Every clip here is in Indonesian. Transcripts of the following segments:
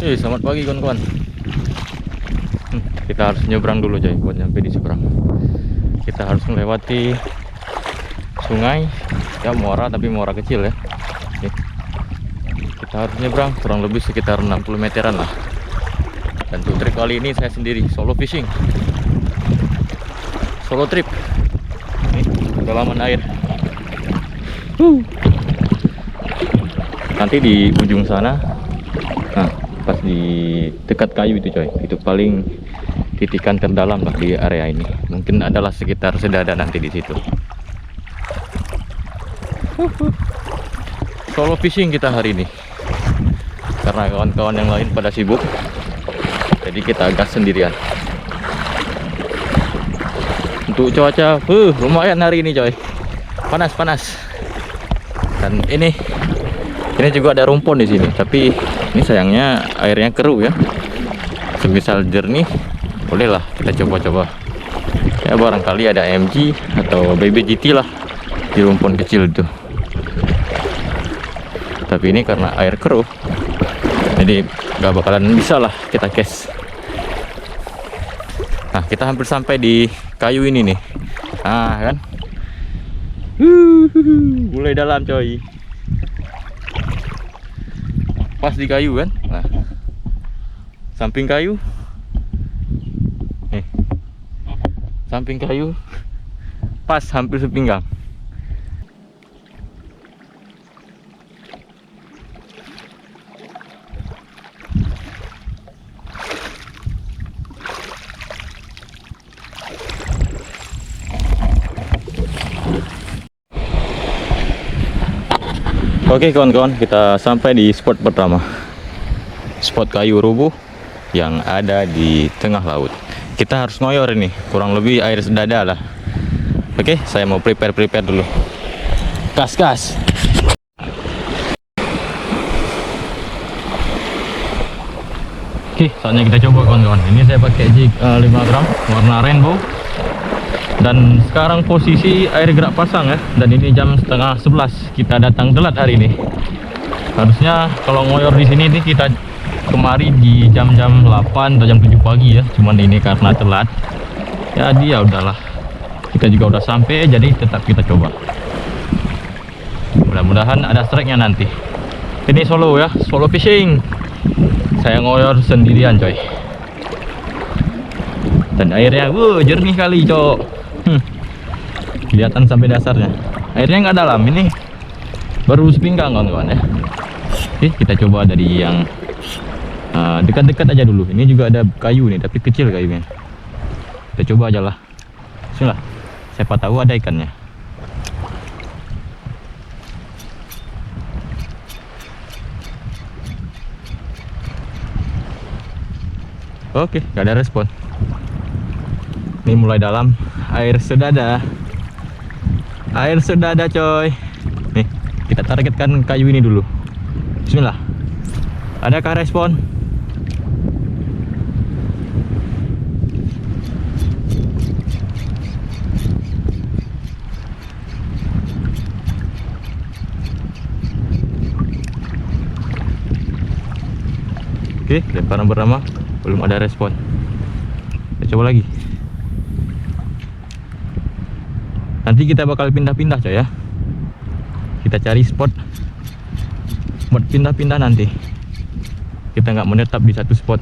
Selamat pagi kawan-kawan. Kita harus nyebrang dulu coy buat nyampe di seberang. Kita harus melewati sungai, ya muara tapi muara kecil ya. Nih. Kita harus nyebrang kurang lebih sekitar 60 meteran lah. Dan untuk trip kali ini saya sendiri, solo fishing, solo trip. Nih, kedalaman air. Nanti di ujung sana, nah pas di dekat kayu itu coy, itu paling titikan terdalam lah di area ini. Mungkin adalah sekitar sedada nanti di situ. Solo fishing kita hari ini, karena kawan-kawan yang lain pada sibuk, jadi kita gas sendirian. Untuk cuaca, lumayan hari ini coy, panas-panas. Dan ini juga ada rumpun di sini, tapi ini sayangnya airnya keruh ya. Semisal jernih, bolehlah kita coba-coba. Ya barangkali ada MG atau BBGT lah di rumpun kecil itu. Tapi ini karena air keruh, jadi nggak bakalan bisa lah kita cast. Nah, kita hampir sampai di kayu ini nih. Nah kan, mulai dalam coy. Pas di kayu kan, nah samping kayu nih, samping kayu pas hampir sepinggang. Oke kawan-kawan, kita sampai di spot pertama, spot kayu rubuh yang ada di tengah laut. Kita harus ngoyor ini, kurang lebih air sedada lah. Oke, saya mau prepare dulu. Kas. Oke, saatnya kita coba kawan-kawan. Ini saya pakai jig 5 gram warna rainbow. Dan sekarang posisi air gerak pasang ya. Dan ini jam setengah 11. Kita datang telat hari ini. Harusnya kalau ngoyor di sini nih kita kemari di jam-jam 8 atau jam 7 pagi ya. Cuman ini karena telat. Jadi ya udahlah. Kita juga udah sampai, jadi tetap kita coba. Mudah-mudahan ada strike-nya nanti. Ini solo ya, solo fishing. Saya ngoyor sendirian coy. Dan airnya jernih kali cok. Kelihatan sampai dasarnya. Airnya nggak dalam, ini baru sepinggang kawan-kawan ya. Oke, kita coba dari yang dekat-dekat aja dulu. Ini juga ada kayu nih, tapi kecil kayunya. Kita coba aja lah. Bismillah. Siapa tahu ada ikannya. Oke, nggak ada respon. Ini mulai dalam, air sedada. Air sedada coy. Nih, kita targetkan kayu ini dulu. Bismillah. Adakah respon? Oke, lemparan pertama belum ada respon. Kita coba lagi. Nanti kita bakal pindah-pindah coy ya. Kita cari spot buat pindah-pindah nanti. Kita nggak menetap di satu spot.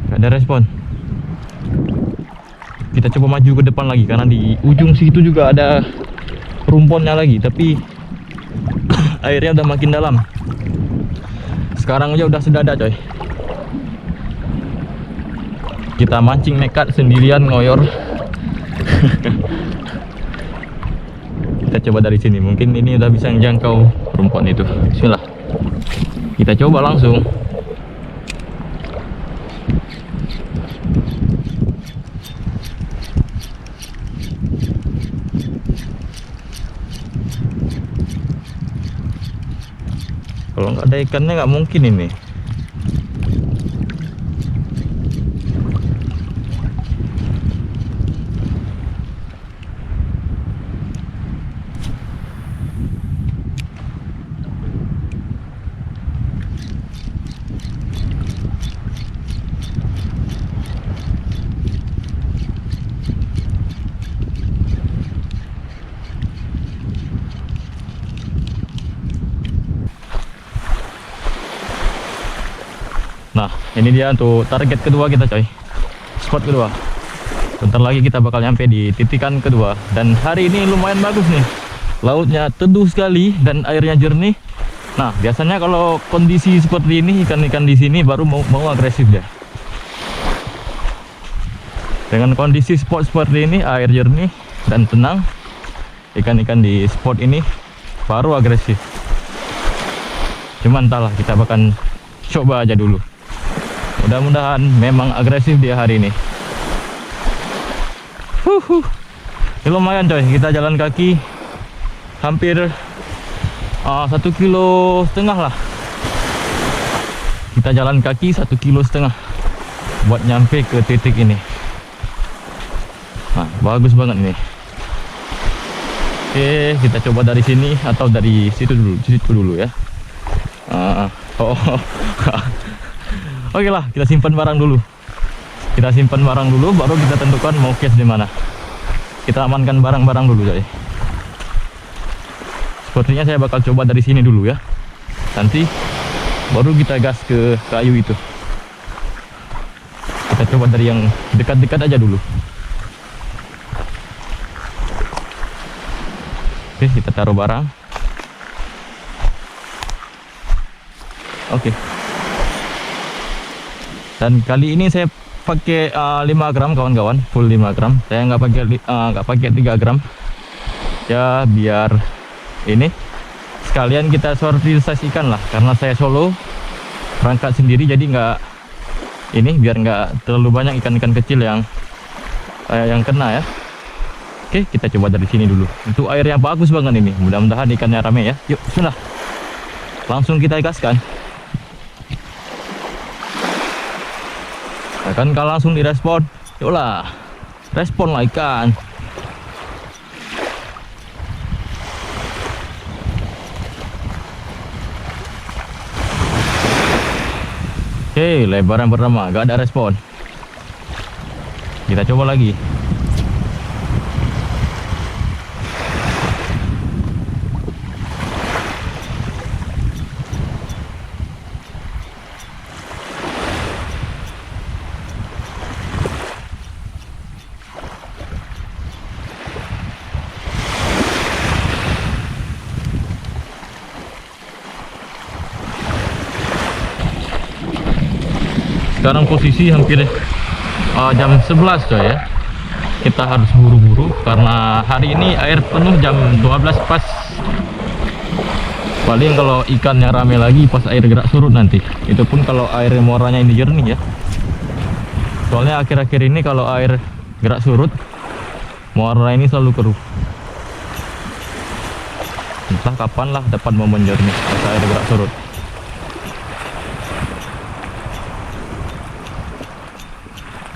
Nggak ada respon. Kita coba maju ke depan lagi, karena di ujung situ juga ada rumpunnya lagi, tapi airnya udah makin dalam. Sekarang aja udah sedada coy. Kita mancing nekat sendirian ngoyor. Kita coba dari sini, mungkin ini udah bisa menjangkau rumpun itu. Bismillah. Kita coba langsung. Kalau nggak ada ikannya nggak mungkin ini. Nah, ini dia untuk target kedua kita coy. Spot kedua. Bentar lagi kita bakal nyampe di titikan kedua. Dan hari ini lumayan bagus nih. Lautnya teduh sekali dan airnya jernih. Nah, biasanya kalau kondisi seperti ini, ikan-ikan di sini baru mau agresif dia. Dengan kondisi spot seperti ini, air jernih dan tenang, ikan-ikan di spot ini baru agresif. Cuman entahlah, kita bakal coba aja dulu. Mudah-mudahan memang agresif dia hari ini. Ini lumayan coy, kita jalan kaki hampir 1,5 kilo lah. Kita jalan kaki 1,5 kilo buat nyampe ke titik ini. Nah, bagus banget ini. Oke, kita coba dari sini atau dari situ dulu ya. Oke lah, kita simpan barang dulu. Baru kita tentukan mau case di mana. Kita amankan barang-barang dulu coy. Sepertinya saya bakal coba dari sini dulu ya. Nanti baru kita gas ke kayu itu. Kita coba dari yang dekat-dekat aja dulu. Oke, kita taruh barang. Oke. Dan kali ini saya pakai 5 gram kawan-kawan, full 5 gram. Saya nggak pakai 3 gram. Ya biar ini sekalian kita sortir size ikan lah, karena saya solo berangkat sendiri, jadi biar nggak terlalu banyak ikan-ikan kecil yang kena ya. Oke, kita coba dari sini dulu. Untuk air yang bagus banget ini, mudah-mudahan ikannya rame ya. Yuk, sudah, langsung kita gaskan. Kan kalau langsung direspon, yuklah, respon lah ikan. Oke, lebaran pertama gak ada respon. Kita coba lagi. Sekarang posisi hampir jam 11 coy ya. Kita harus buru-buru karena hari ini air penuh jam 12 pas. Paling kalau ikannya rame lagi pas air gerak surut nanti. Itu pun kalau air muaranya ini jernih ya. Soalnya akhir-akhir ini kalau air gerak surut, muara ini selalu keruh. Entah kapan lah dapat momen jernih pas air gerak surut.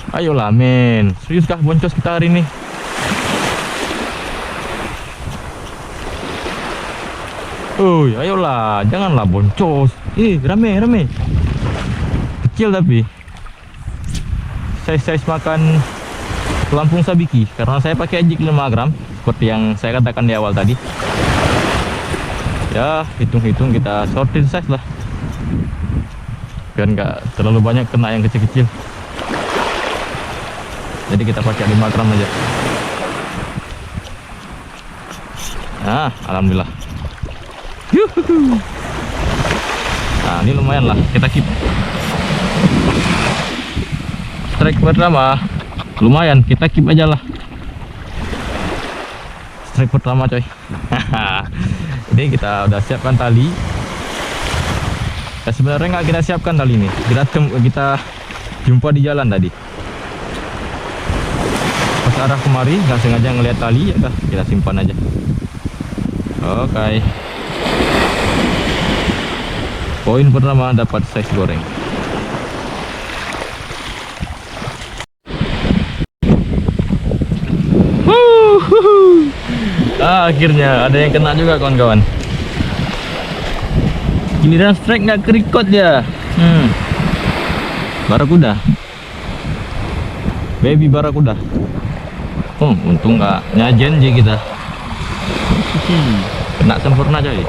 Ayolah men, seriuskah boncos kita hari ini? Ayolah, janganlah boncos. Rame. Kecil tapi size makan pelampung sabiki. Karena saya pakai jig 5 gram seperti yang saya katakan di awal tadi. Ya, hitung-hitung kita sortir size lah, biar nggak terlalu banyak kena yang kecil-kecil. Jadi kita pakai 5 gram aja. Nah, alhamdulillah. Yuhuhu. Nah, ini lumayan lah, kita keep. Strike pertama lumayan, kita keep aja lah. Strike pertama coy. Ini kita udah siapkan tali. Ya, sebenarnya nggak kita siapkan tali ini, kita jumpa di jalan tadi. Pas arah kemari nggak sengaja ngelihat tali, ya udah kita simpan aja. Oke. Poin pertama dapat size goreng. Akhirnya ada yang kena juga kawan-kawan. Giliran strike nggak kerikot dia. Barakuda, baby barakuda. Untung nggak nyajen aja kita. Kena sempurna coy.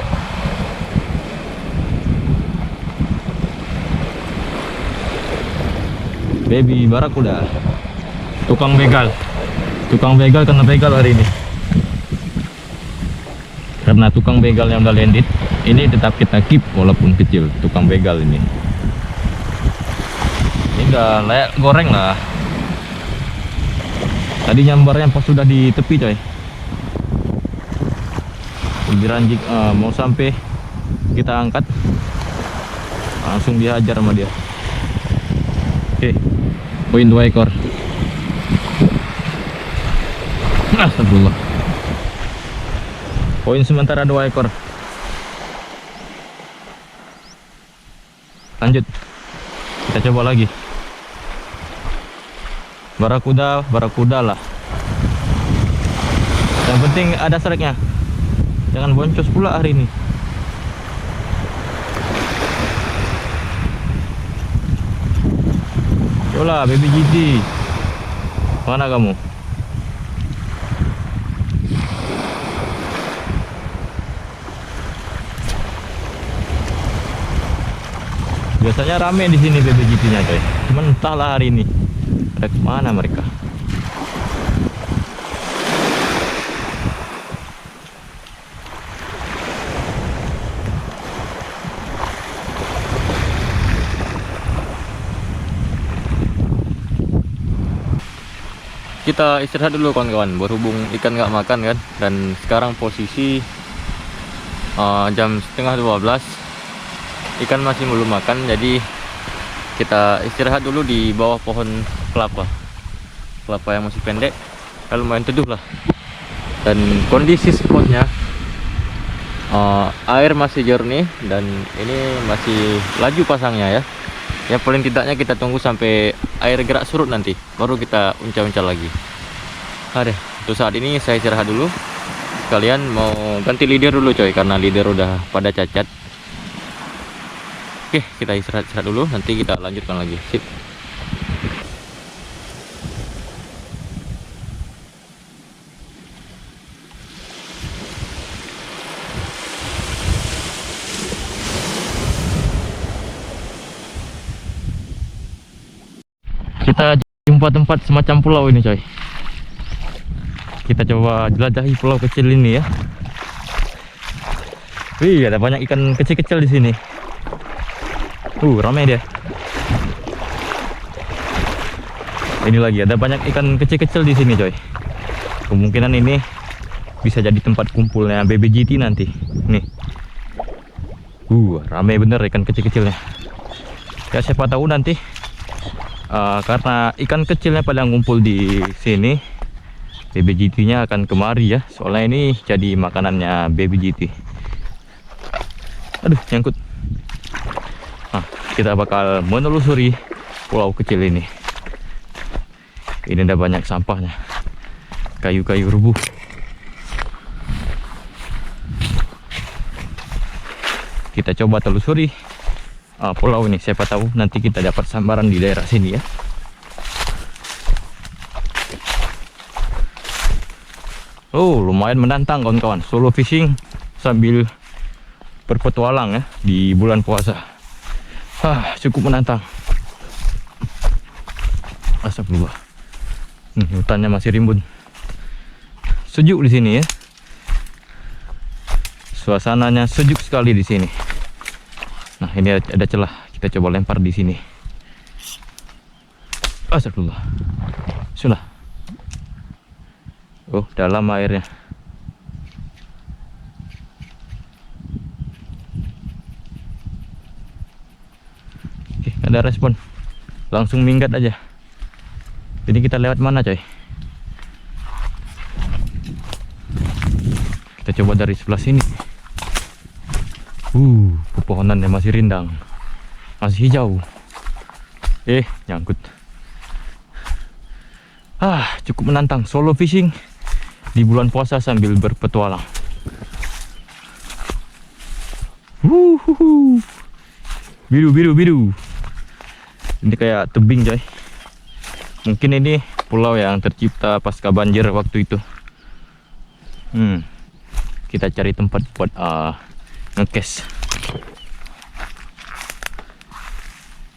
baby barakuda. Tukang begal kena begal hari ini. Karena tukang begal yang udah landed, ini tetap kita keep walaupun kecil. Tukang begal ini udah layak goreng lah. Tadi nyambarnya pas sudah di tepi coy. Beranjik mau sampai kita angkat, langsung dihajar sama dia. Oke, poin 2 ekor. Astagfirullah. Poin sementara 2 ekor. Lanjut, kita coba lagi. Barakuda lah. Yang penting ada streknya, jangan boncos pula hari ini. Yolah baby GT, mana kamu? Biasanya rame di sini baby GT-nya coy. Cuman entahlah hari ini ada kemana mereka. Kita istirahat dulu kawan-kawan, berhubung ikan nggak makan kan. Dan sekarang posisi jam setengah 12, ikan masih belum makan, jadi kita istirahat dulu di bawah pohon kelapa yang masih pendek, lumayan teduh lah. Dan kondisi spotnya air masih jernih dan ini masih laju pasangnya ya. Yang paling tidaknya kita tunggu sampai air gerak surut, nanti baru kita uncal-uncal lagi. Ada untuk saat ini saya istirahat dulu. Kalian mau ganti leader dulu coy, karena leader udah pada cacat. Oke, kita istirahat dulu, nanti kita lanjutkan lagi. Sip. Kita jumpa tempat semacam pulau ini coy. Kita coba jelajahi pulau kecil ini ya. Wih, ada banyak ikan kecil-kecil di sini. Ramai dia. Ini lagi ada banyak ikan kecil-kecil di sini coy. Kemungkinan ini bisa jadi tempat kumpulnya baby GT nanti. Nih. Ramai bener ikan kecil-kecilnya. Ya siapa tahu nanti karena ikan kecilnya pada ngumpul di sini, baby GT-nya akan kemari ya. Soalnya ini jadi makanannya baby GT. Aduh, nyangkut. Nah, kita bakal menelusuri pulau kecil ini. Ini ada banyak sampahnya, kayu-kayu rubuh. Kita coba telusuri pulau ini, siapa tahu nanti kita dapat sambaran di daerah sini ya. Lumayan menantang kawan-kawan, solo fishing sambil berpetualang ya di bulan puasa. Cukup menantang. Astagfirullah. Hutannya masih rimbun. Sejuk di sini ya. Suasananya sejuk sekali di sini. Nah, ini ada celah, kita coba lempar di sini. Astagfirullah. Sudah. Dalam airnya. Oke, ada respon. Langsung minggat aja. Jadi kita lewat mana coy? Kita coba dari sebelah sini. Pepohonannya masih rindang, masih hijau. Nyangkut. Cukup menantang solo fishing di bulan puasa sambil berpetualang. Biru. Ini kayak tebing coy. Mungkin ini pulau yang tercipta pasca banjir waktu itu. Kita cari tempat buat ngekes.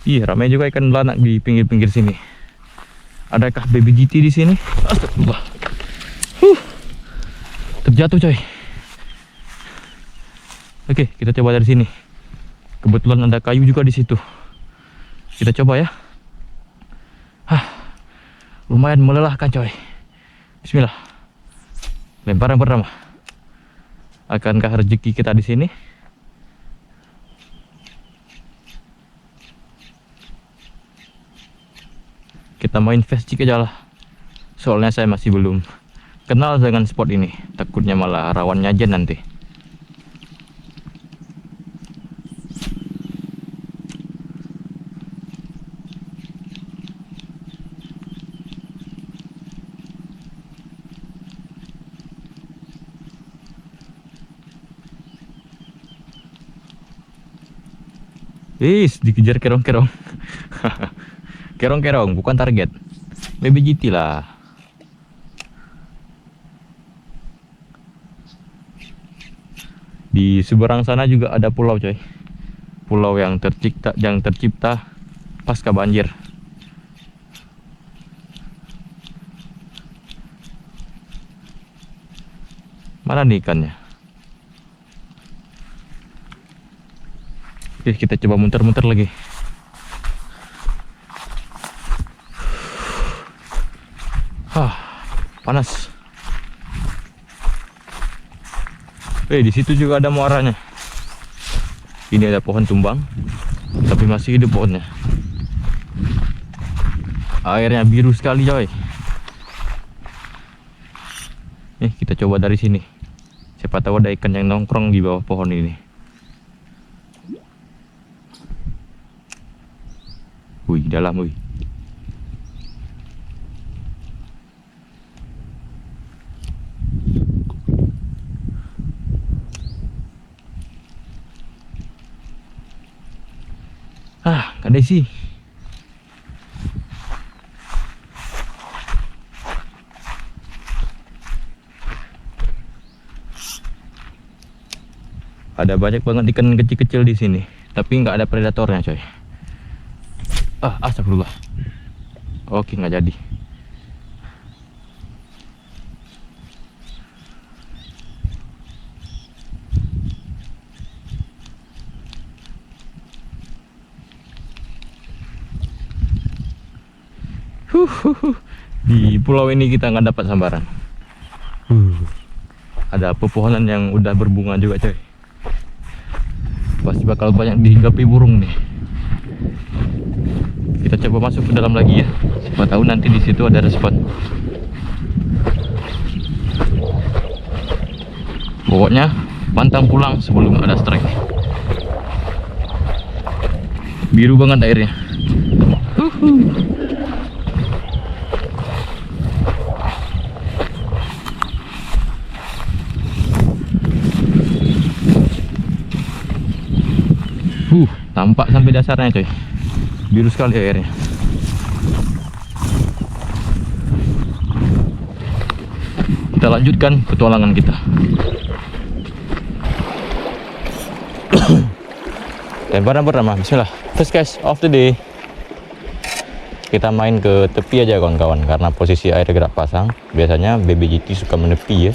Iya, ramai juga ikan belanak di pinggir-pinggir sini. Adakah baby GT di sini? Astagfirullah. Terjatuh coy. Oke, kita coba dari sini. Kebetulan ada kayu juga di situ. Kita coba ya. Lumayan melelahkan coy. Bismillah. Lemparan pertama. Akankah rezeki kita di sini? Kita main fast jig aja lah. Soalnya saya masih belum kenal dengan spot ini. Takutnya malah rawan nyajen nanti. Dikejar kerong-kerong. Kerong-kerong bukan target. Baby GT lah. Di seberang sana juga ada pulau coy. Pulau yang tercipta pasca banjir. Mana nih ikannya? Oke, kita coba muter-muter lagi. Panas. Di situ juga ada muaranya. Ini ada pohon tumbang, tapi masih hidup pohonnya. Airnya biru sekali coy. Kita coba dari sini. Siapa tahu ada ikan yang nongkrong di bawah pohon ini. Wih, dalam wih. Gak ada isi. Ada banyak banget ikan kecil-kecil di sini, tapi nggak ada predatornya coy. Astagfirullah. Oke, nggak jadi. Di pulau ini kita nggak dapat sambaran. Ada pepohonan yang udah berbunga juga coy. Pasti bakal banyak dihinggapi burung nih. Kita coba masuk ke dalam lagi ya. Siapa tahu nanti di situ ada respon. Pokoknya pantang pulang sebelum ada strike. Biru banget airnya. Tampak sampai dasarnya coy. Biru sekali airnya. Kita lanjutkan petualangan kita. Lemparan pertama, bismillah. First catch of the day. Kita main ke tepi aja kawan-kawan, karena posisi air gerak pasang. Biasanya baby GT suka menepi ya.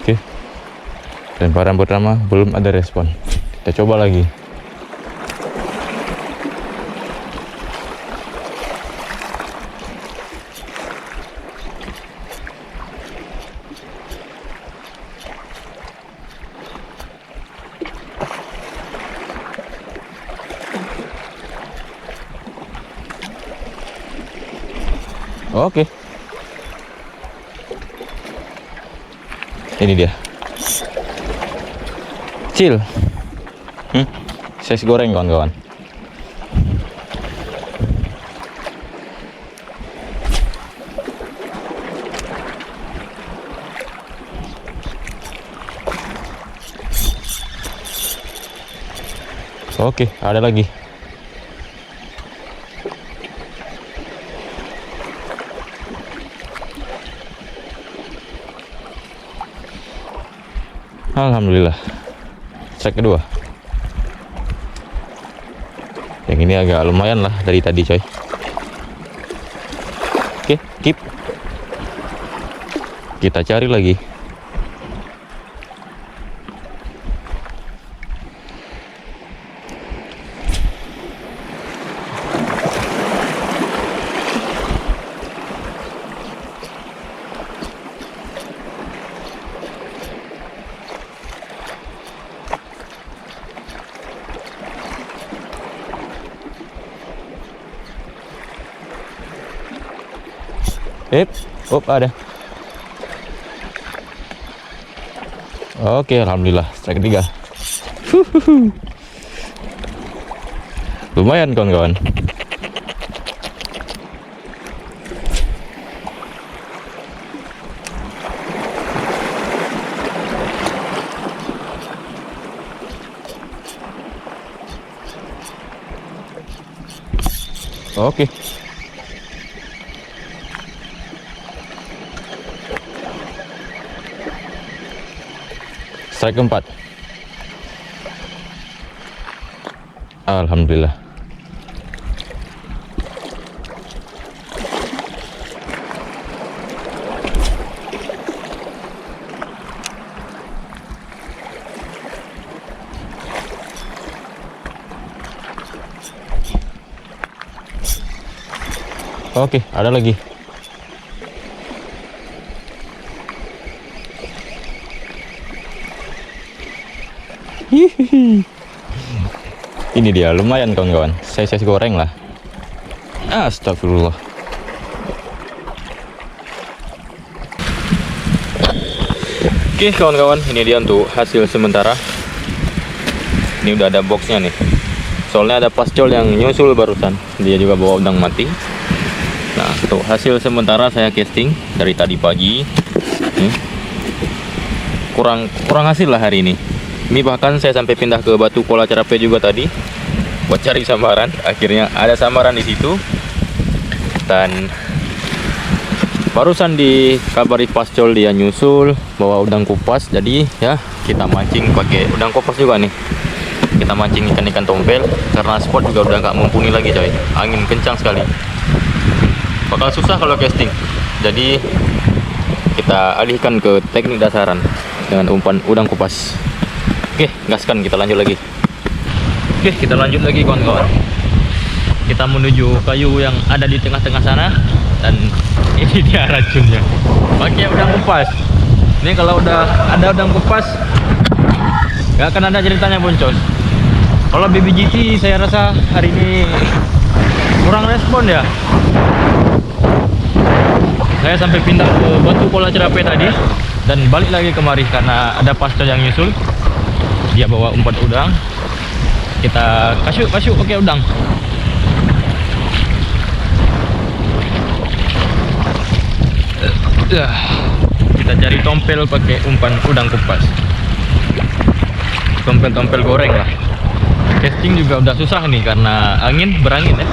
Oke, lemparan pertama belum ada respon. Kita coba lagi. Oke. Ini dia. Kecil. Size goreng kawan-kawan. Oke, ada lagi. Alhamdulillah. Strike kedua. Yang ini agak lumayan lah dari tadi coy. Oke, keep. Kita cari lagi. Ada. Oke, alhamdulillah strike ketiga. Lumayan kawan-kawan. Oke. Strike keempat. Alhamdulillah. Oke, ada lagi. Ini dia, lumayan kawan-kawan. Saya goreng lah. Astagfirullah. Oke kawan-kawan, ini dia untuk hasil sementara. Ini udah ada boxnya nih. Soalnya ada pascol yang nyusul barusan. Dia juga bawa udang mati. Nah, untuk hasil sementara saya casting dari tadi pagi. Kurang hasil lah hari ini. Ini bahkan saya sampai pindah ke Batu Kola Cerape juga tadi buat cari sambaran. Akhirnya ada sambaran di situ. Dan barusan dikabari pascol dia nyusul bawa udang kupas. Jadi ya kita mancing pakai udang kupas juga nih. Kita mancing ikan-ikan tompel karena spot juga udah nggak mumpuni lagi coy. Angin kencang sekali. Bakal susah kalau casting. Jadi kita alihkan ke teknik dasaran dengan umpan udang kupas. Oke, gaskan, kita lanjut lagi. Oke, kita lanjut lagi kawan-kawan. Kita menuju kayu yang ada di tengah-tengah sana. Dan ini dia racunnya. Pakai udang kupas. Ini kalau udah ada udang kupas, gak akan ada ceritanya boncos. Kalau BBGT saya rasa hari ini kurang respon ya. Saya sampai pindah ke Batu Kola Cerape tadi dan balik lagi kemari karena ada pascol yang nyusul. Dia bawa umpan udang. Kita kasyuk pakai udang. Kita cari tompel pakai umpan udang kupas. Tompel-tompel goreng lah. Casting juga udah susah nih karena berangin ya.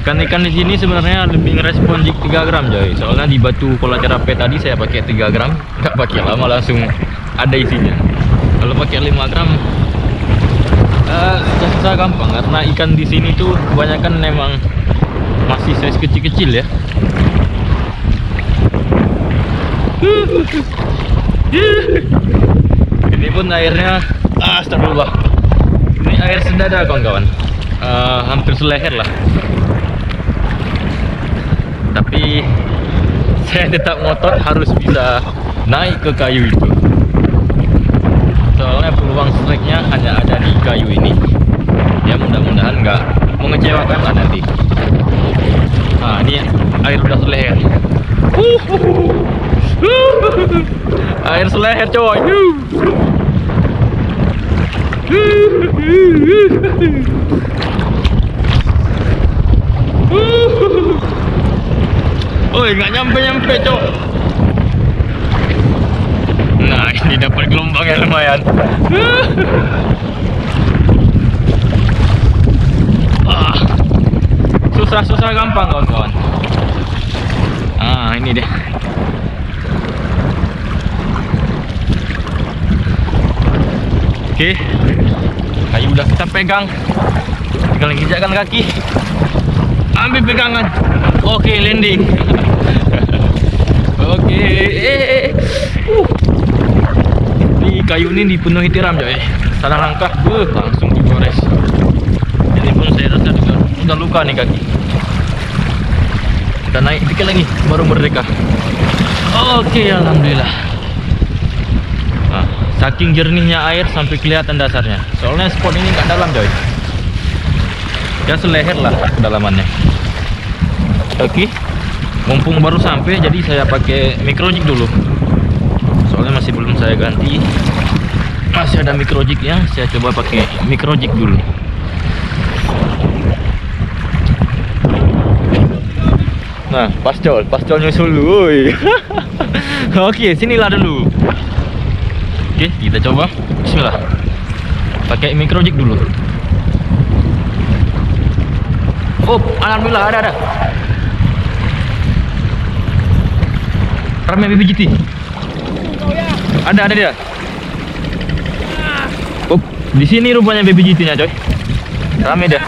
Ikan-ikan di sini sebenarnya lebih ngerespon jig 3 gram coy. Soalnya di Batu Kola Cerape tadi saya pakai 3 gram, nggak pakai lama langsung ada isinya. Kalau pakai 5 gram susah gampang karena ikan di sini tuh kebanyakan memang masih size kecil-kecil ya. Ini pun airnya astagfirullah. Ini air sedada kawan-kawan. Hampir seleher lah. Tapi saya tetap ngotot harus bisa naik ke kayu itu. Soalnya peluang strike-nya hanya ada di kayu ini. Ya mudah-mudahan nggak mengecewakan lah nanti. Nah ini air udah seleher. Air seleher coy. Oi, nggak nyampe cok. Nah ini dapat gelombang yang lumayan. Susah gampang kawan-kawan. ini dia. Oke, kayu udah kita pegang, tinggal injakkan kaki, ambil pegangan. Oke, landing. Oke, Ini kayu ini dipenuhi tiram coy. Salah langkah, langsung digores. Ini pun saya rasa juga udah luka nih kaki. Kita naik dikit lagi, baru merdeka. Oke, alhamdulillah. Nah, saking jernihnya air sampai kelihatan dasarnya. Soalnya spot ini nggak dalam coy. Ya seleher lah kedalamannya. Oke, mumpung baru sampai, jadi saya pakai microjig dulu. Soalnya masih belum saya ganti. Masih ada microjignya, saya coba pakai microjig dulu. Nah, pascol nyusul dulu. Oke, sinilah dulu. Oke, kita coba. Bismillah. Pakai microjig dulu. Oh, alhamdulillah ada. Ramai BBGT. Ada dia. Oh, di sini rupanya BBGT-nya, coy. Ramai dah.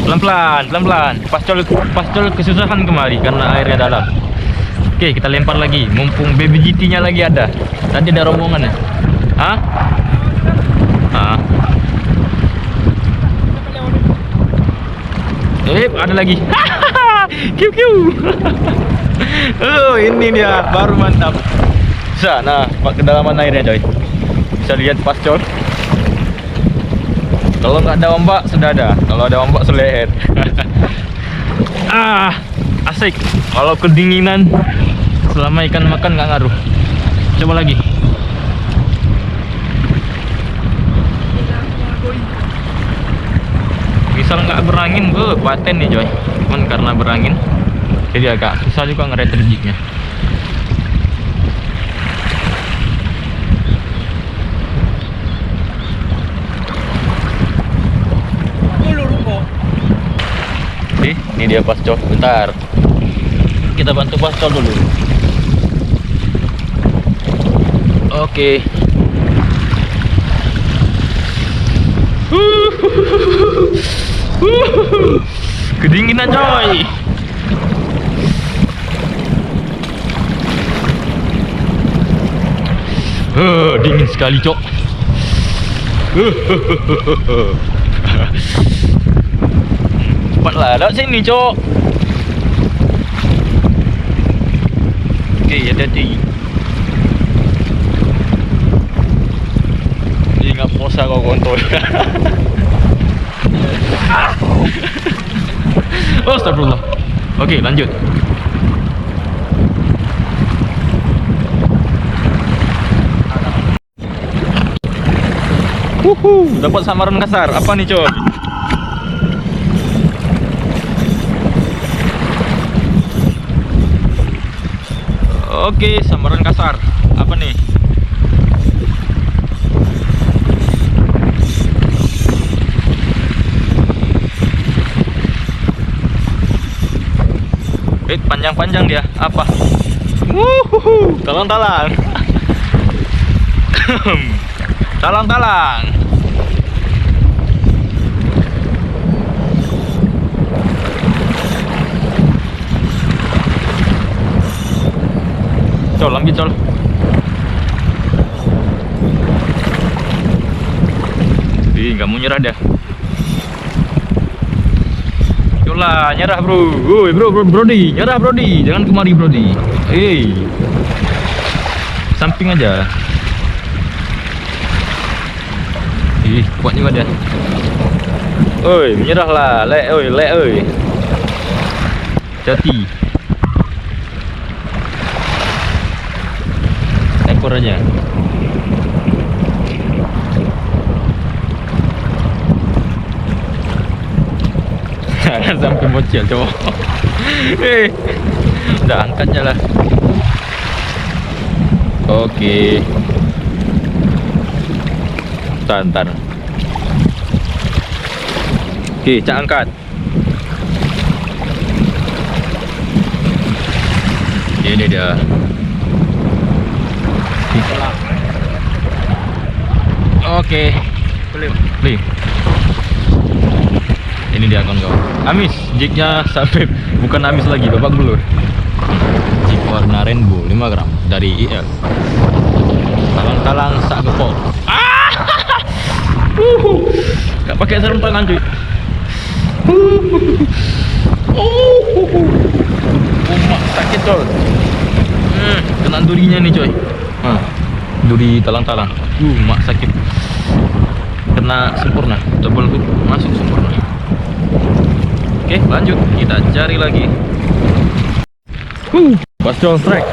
Pelan-pelan. Pascol kesusahan kemari karena airnya dalam. Oke, kita lempar lagi. Mumpung BBGT-nya lagi ada. Tadi ada rombongan ya. Hah? Ada lagi. Kiu. Oh, ini dia baru mantap. Nah, kedalaman airnya coy. Bisa lihat pascol. Kalau nggak ada ombak sudah ada. Kalau ada ombak seleher. Asik. Kalau kedinginan selama ikan makan nggak ngaruh. Coba lagi. Misal nggak berangin, paten nih coy. Cuman karena berangin, jadi agak susah juga ngereter jignya. Ini dia pascol. Bentar, kita bantu pascol dulu. Oke. Kedinginan coy. Dingin sekali cok. Cepatlah, dah sini cok. Oke, hati-hati. Ingat posa kau kontol. Oh, astagfirullah. Oke, lanjut. Dapat samaran kasar. Apa nih, coy? Oke, samaran kasar. Apa nih? Panjang-panjang dia. Apa? Talang-talang. Talang-talang. Col, ambil col. Nggak mau nyerah dia. Yolah, nyerah bro. Woi Brody, nyerah Brody. Jangan kemari Brody. Samping aja. Kuat juga dia. Oi, menyerahlah, le oi. Hati. Ekor aja. Jangan sampai bocil cowok. Udah angkatnya lah. Oke. Ntar. Oke, Cak angkat. Ini dia. Oke, beli. Ini dia kawan-kawan. Amis, jignya sampai bukan amis lagi, babak belur. Jig warna rainbow 5 gram dari IL. Talang-talang sak gepok. Gak pakai sarung tangan cuy. Sakit coy. Kena durinya nih coy. Duri talang-talang. Mak sakit. Kena sempurna. Double hook masuk sempurna. Oke, lanjut kita cari lagi. Pascal strike.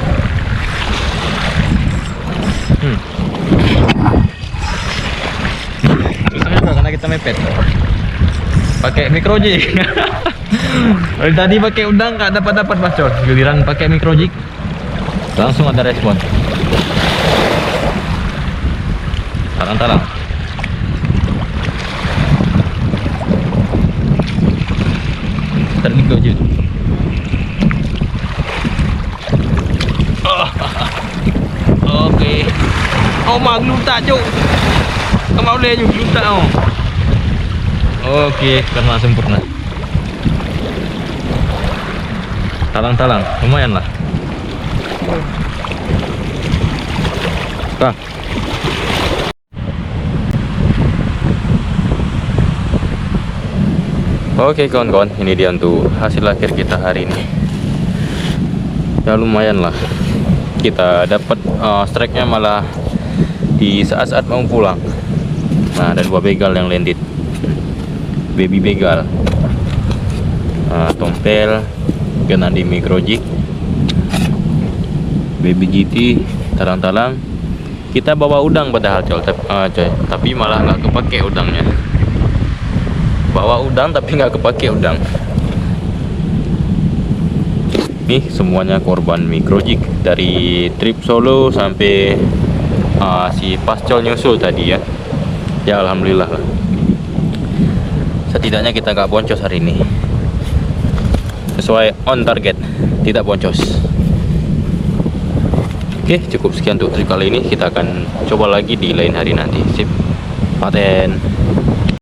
Susah juga karena kita mepet. Pakai micro jig. Dari tadi pakai udang nggak dapat pascal. Giliran pakai micro jig langsung ada respon. Talang-talang. Terligo aja. Oke. Oh, magluta cuk. Mau le juga gluta oh. Oke, karena sempurna. Talang-talang, lumayan lah. Bang. Oke kawan-kawan, ini dia untuk hasil akhir kita hari ini. Ya lumayan lah. Kita dapat strike-nya malah di saat-saat mau pulang. Nah, ada 2 begal yang landed. Baby begal. Tompel kena di micro jig. Baby GT, talang-talang. Kita bawa udang padahal coy, tapi malah nggak kepake udangnya. Bawa udang tapi nggak kepake udang. Nih semuanya korban micro jig dari trip solo sampai si pascol nyusul tadi ya. Ya alhamdulillah lah. Setidaknya kita nggak boncos hari ini. Sesuai on target, tidak boncos. Oke, cukup sekian untuk trip kali ini. Kita akan coba lagi di lain hari nanti. Sip. Paten.